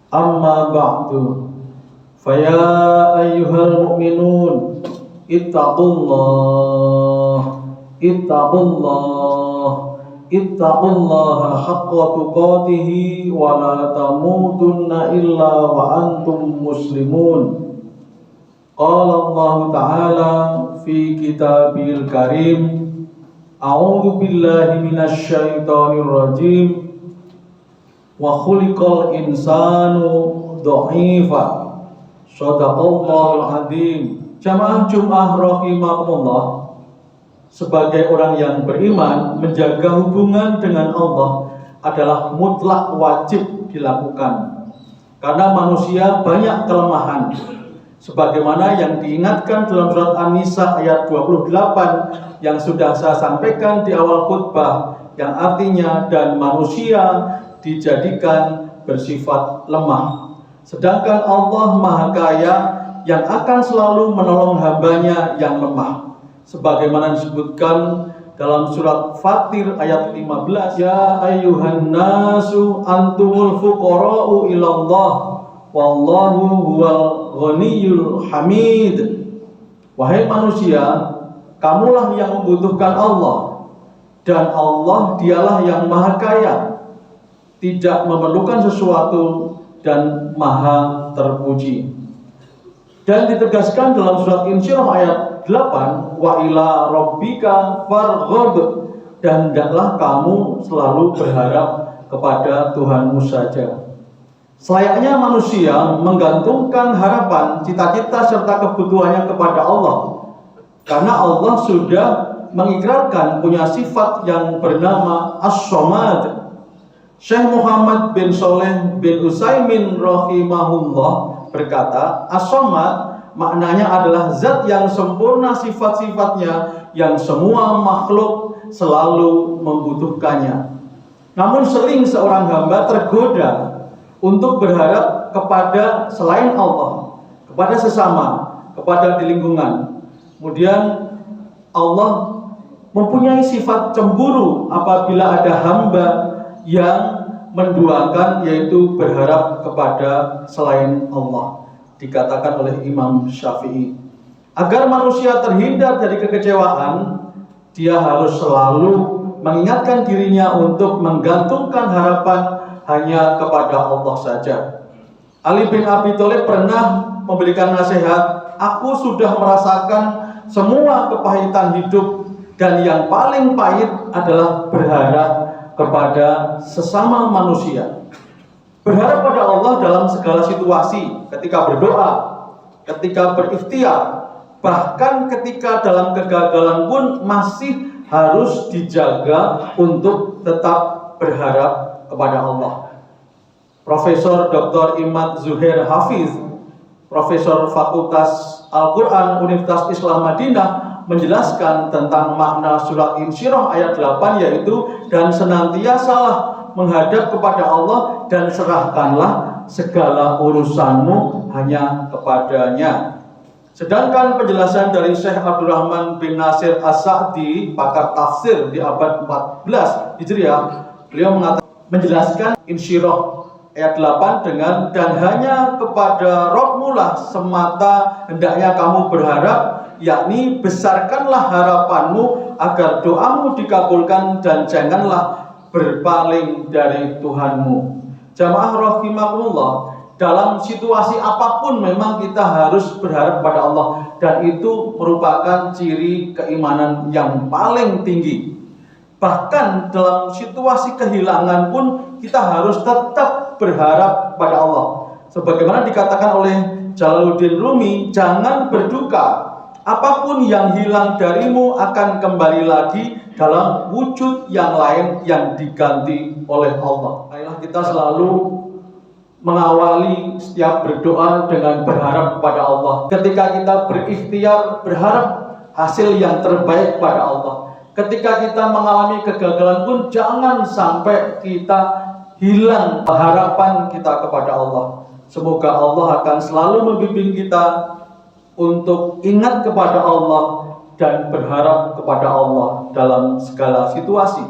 Amma ba'du, faya ayyuhal mu'minun, ittaqullaha haqqa tuqatihi wa la tamutunna illa wa antum muslimun. Qala Allah Ta'ala fi kitabil karim, a'udzu billahi minasy syaithanir rajim. Wa khuliqal insanu dha'ifa. Shadaqallahul adzim. Jamaah Jumat rahimakumullah, sebagai orang yang beriman, menjaga hubungan dengan Allah adalah mutlak wajib dilakukan. Karena manusia banyak kelemahan, sebagaimana yang diingatkan dalam surat An-Nisa ayat 28 yang sudah saya sampaikan di awal khutbah, yang artinya dan manusia dijadikan bersifat lemah, sedangkan Allah Maha Kaya yang akan selalu menolong hambanya yang lemah, sebagaimana disebutkan dalam surat Fatir ayat 15, ya ayyuhan nasu antumul fuqara'u ilallah wallahu huwal ghaniyyul hamid. Wahai manusia, kamulah yang membutuhkan Allah, dan Allah dialah yang Maha Kaya, tidak memerlukan sesuatu dan maha terpuji. Dan ditegaskan dalam surat Insyirah ayat 8, wa ila rabbika farghab, dan hendaklah kamu selalu berharap kepada Tuhanmu saja. Selayaknya manusia menggantungkan harapan, cita-cita serta kebutuhannya kepada Allah, karena Allah sudah mengikrarkan punya sifat yang bernama As-Samad. Syekh Muhammad bin Shalih bin Utsaimin rahimahullah berkata, As-Samad maknanya adalah zat yang sempurna sifat-sifatnya, yang semua makhluk selalu membutuhkannya. Namun sering seorang hamba tergoda untuk berharap kepada selain Allah, kepada sesama, kepada di lingkungan. Kemudian Allah mempunyai sifat cemburu apabila ada hamba yang menduakan, yaitu berharap kepada selain Allah. Dikatakan oleh Imam Syafi'i, agar manusia terhindar dari kekecewaan, dia harus selalu mengingatkan dirinya untuk menggantungkan harapan hanya kepada Allah saja. Ali bin Abi Thalib pernah memberikan nasihat, aku sudah merasakan semua kepahitan hidup, dan yang paling pahit adalah berharap kepada sesama manusia. Berharap pada Allah dalam segala situasi, ketika berdoa, ketika berikhtiar, bahkan ketika dalam kegagalan pun masih harus dijaga untuk tetap berharap kepada Allah. Profesor Dr. Imad Zuhair Hafiz, Profesor Fakultas Al-Quran Universitas Islam Madinah, menjelaskan tentang makna surat Insyirah ayat 8, yaitu dan senantiasalah menghadap kepada Allah dan serahkanlah segala urusanmu hanya kepadanya. Sedangkan penjelasan dari Syekh Abdurrahman bin Nasir As-Sa'di, pakar tafsir di abad 14 Hijriah, beliau menjelaskan Insyirah ayat 8 dengan dan hanya kepada Rabbmu lah semata hendaknya kamu berharap, yakni besarkanlah harapanmu agar doamu dikabulkan dan janganlah berpaling dari Tuhanmu. Jamaah rahimakumullah, dalam situasi apapun memang kita harus berharap pada Allah, dan itu merupakan ciri keimanan yang paling tinggi. Bahkan dalam situasi kehilangan pun kita harus tetap berharap pada Allah. Sebagaimana dikatakan oleh Jalaluddin Rumi, jangan berduka, apapun yang hilang darimu akan kembali lagi dalam wujud yang lain yang diganti oleh Allah. Ayolah kita selalu mengawali setiap berdoa dengan berharap pada Allah. Ketika kita berikhtiar, berharap hasil yang terbaik pada Allah. Ketika kita mengalami kegagalan pun jangan sampai kita hilang harapan kita kepada Allah. Semoga Allah akan selalu membimbing kita untuk ingat kepada Allah dan berharap kepada Allah dalam segala situasi.